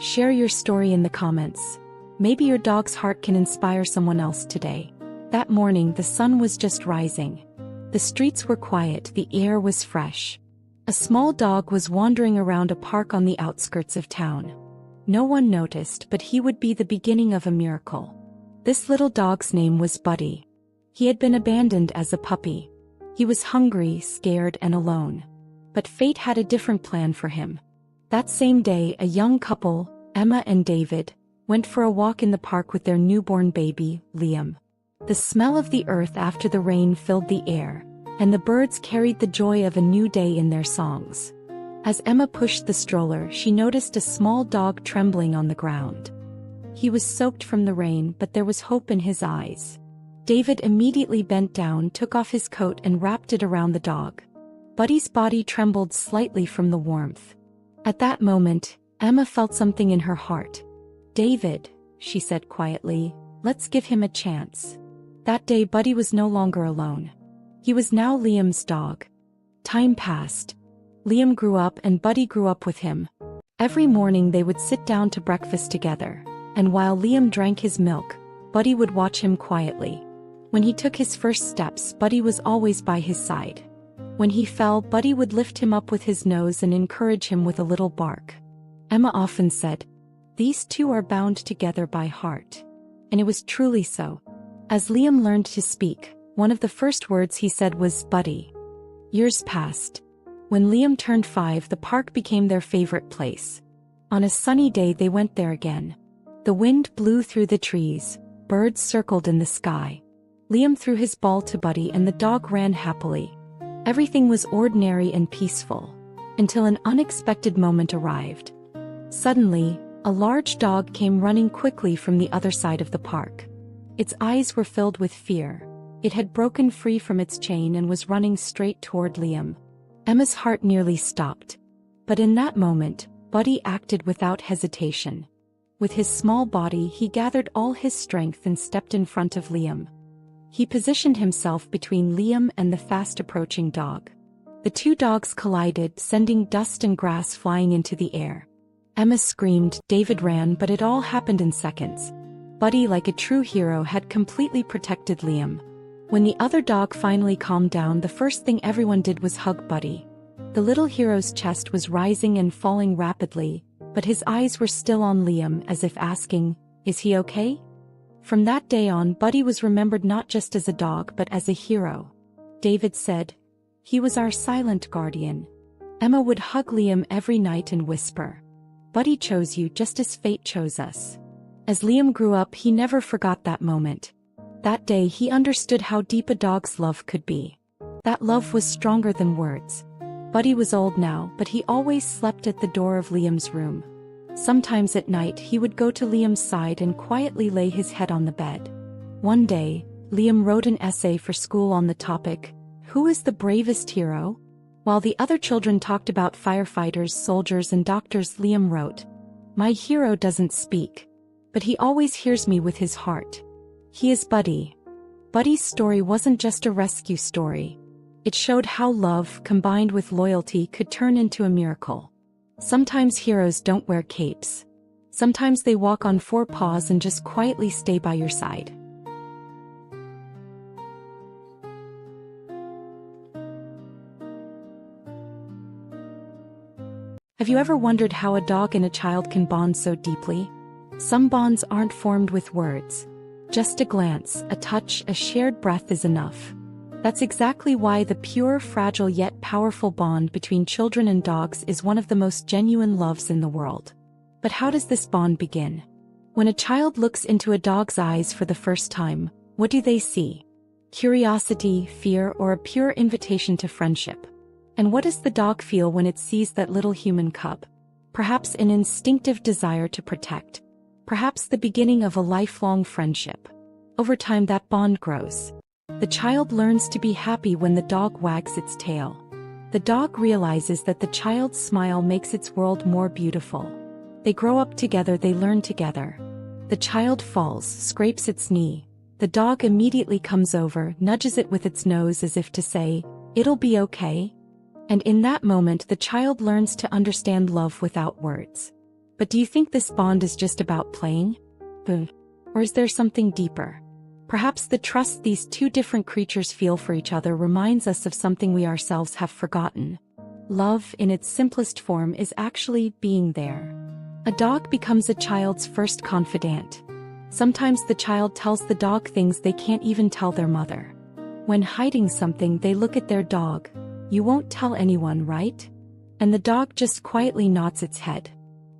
Share your story in the comments. Maybe your dog's heart can inspire someone else today. That morning the sun was just rising. The streets were quiet, the air was fresh. A small dog was wandering around a park on the outskirts of town. No one noticed, but he would be the beginning of a miracle. This little dog's name was Buddy. He had been abandoned as a puppy. He was hungry, scared, and alone. But fate had a different plan for him. That same day, a young couple, Emma and David, went for a walk in the park with their newborn baby, Liam. The smell of the earth after the rain filled the air, and the birds carried the joy of a new day in their songs. As Emma pushed the stroller, she noticed a small dog trembling on the ground. He was soaked from the rain, but there was hope in his eyes. David immediately bent down, took off his coat and wrapped it around the dog. Buddy's body trembled slightly from the warmth. At that moment, Emma felt something in her heart. "David," she said quietly, "let's give him a chance." That day Buddy was no longer alone. He was now Liam's dog. Time passed. Liam grew up and Buddy grew up with him. Every morning they would sit down to breakfast together, and while Liam drank his milk, Buddy would watch him quietly. When he took his first steps, Buddy was always by his side. When he fell, Buddy would lift him up with his nose and encourage him with a little bark. Emma often said, "These two are bound together by heart." And it was truly so. As Liam learned to speak, one of the first words he said was Buddy. Years passed. When Liam turned 5, the park became their favorite place. On a sunny day they went there again. The wind blew through the trees, birds circled in the sky. Liam threw his ball to Buddy and the dog ran happily. Everything was ordinary and peaceful, until an unexpected moment arrived. Suddenly, a large dog came running quickly from the other side of the park. Its eyes were filled with fear. It had broken free from its chain and was running straight toward Liam. Emma's heart nearly stopped. But in that moment, Buddy acted without hesitation. With his small body, he gathered all his strength and stepped in front of Liam. He positioned himself between Liam and the fast-approaching dog. The two dogs collided, sending dust and grass flying into the air. Emma screamed, David ran, but it all happened in seconds. Buddy, like a true hero, had completely protected Liam. When the other dog finally calmed down, the first thing everyone did was hug Buddy. The little hero's chest was rising and falling rapidly, but his eyes were still on Liam, as if asking, "Is he okay?" From that day on, Buddy was remembered not just as a dog but as a hero. David said, "He was our silent guardian." Emma would hug Liam every night and whisper, "Buddy chose you just as fate chose us." As Liam grew up, he never forgot that moment. That day he understood how deep a dog's love could be. That love was stronger than words. Buddy was old now, but he always slept at the door of Liam's room. Sometimes at night he would go to Liam's side and quietly lay his head on the bed. One day, Liam wrote an essay for school on the topic, "Who is the bravest hero?" While the other children talked about firefighters, soldiers, and doctors, Liam wrote, "My hero doesn't speak, but he always hears me with his heart. He is Buddy." Buddy's story wasn't just a rescue story. It showed how love, combined with loyalty, could turn into a miracle. Sometimes heroes don't wear capes. Sometimes they walk on 4 paws and just quietly stay by your side. Have you ever wondered how a dog and a child can bond so deeply? Some bonds aren't formed with words. Just a glance, a touch, a shared breath is enough. That's exactly why the pure, fragile yet powerful bond between children and dogs is one of the most genuine loves in the world. But how does this bond begin? When a child looks into a dog's eyes for the first time, what do they see? Curiosity, fear, or a pure invitation to friendship? And what does the dog feel when it sees that little human cub? Perhaps an instinctive desire to protect. Perhaps the beginning of a lifelong friendship. Over time that bond grows. The child learns to be happy when the dog wags its tail. The dog realizes that the child's smile makes its world more beautiful. They grow up together, they learn together. The child falls, scrapes its knee. The dog immediately comes over, nudges it with its nose as if to say, "It'll be okay." And in that moment the child learns to understand love without words. But do you think this bond is just about playing? Or is there something deeper? Perhaps the trust these two different creatures feel for each other reminds us of something we ourselves have forgotten. Love, in its simplest form, is actually being there. A dog becomes a child's first confidant. Sometimes the child tells the dog things they can't even tell their mother. When hiding something, they look at their dog. "You won't tell anyone, right?" And the dog just quietly nods its head.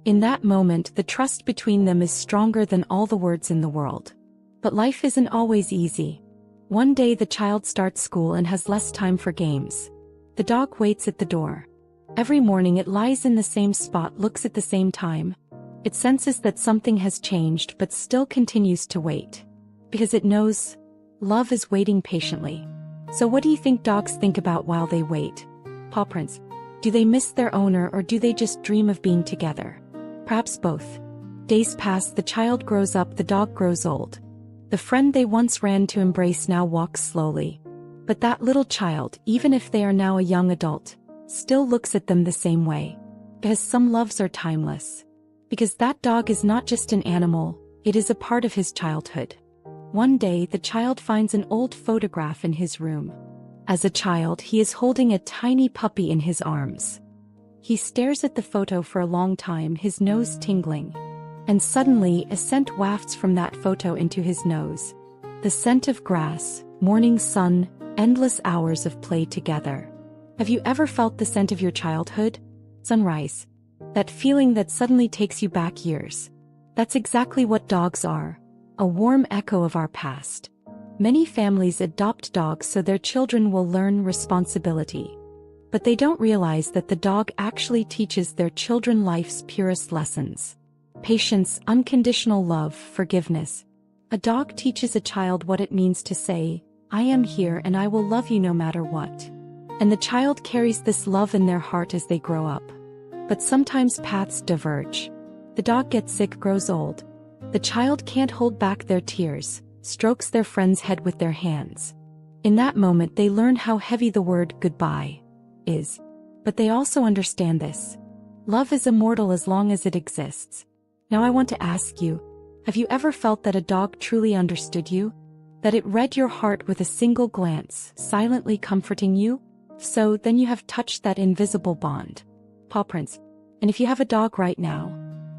In that moment, the trust between them is stronger than all the words in the world. But life isn't always easy. One day the child starts school and has less time for games. The dog waits at the door. Every morning it lies in the same spot, looks at the same time. It senses that something has changed but still continues to wait. Because it knows love is waiting patiently. So what do you think dogs think about while they wait? Paw prints. Do they miss their owner, or do they just dream of being together? Perhaps both. Days pass, the child grows up, the dog grows old. The friend they once ran to embrace now walks slowly. But that little child, even if they are now a young adult, still looks at them the same way. Because some loves are timeless. Because that dog is not just an animal, it is a part of his childhood. One day the child finds an old photograph in his room. As a child, he is holding a tiny puppy in his arms. He stares at the photo for a long time, his nose tingling. And suddenly, a scent wafts from that photo into his nose. The scent of grass, morning sun, endless hours of play together. Have you ever felt the scent of your childhood? Sunrise. That feeling that suddenly takes you back years. That's exactly what dogs are. A warm echo of our past. Many families adopt dogs so their children will learn responsibility. But they don't realize that the dog actually teaches their children life's purest lessons. Patience, unconditional love, forgiveness. A dog teaches a child what it means to say, "I am here and I will love you no matter what." And the child carries this love in their heart as they grow up. But sometimes paths diverge. The dog gets sick, grows old. The child can't hold back their tears, strokes their friend's head with their hands. In that moment they learn how heavy the word goodbye is. But they also understand this. Love is immortal as long as it exists. Now I want to ask you, have you ever felt that a dog truly understood you? That it read your heart with a single glance, silently comforting you? So then you have touched that invisible bond. Paw prints. And if you have a dog right now,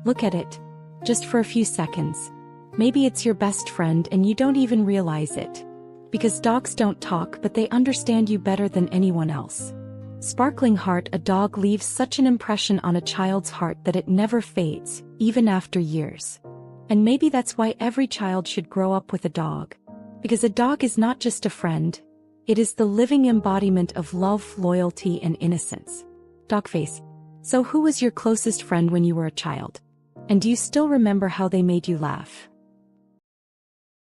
look at it. Just for a few seconds. Maybe it's your best friend and you don't even realize it. Because dogs don't talk, but they understand you better than anyone else. Sparkling heart, a dog leaves such an impression on a child's heart that it never fades, even after years. And maybe that's why every child should grow up with a dog. Because a dog is not just a friend, it is the living embodiment of love, loyalty, and innocence. Dogface. So who was your closest friend when you were a child? And do you still remember how they made you laugh?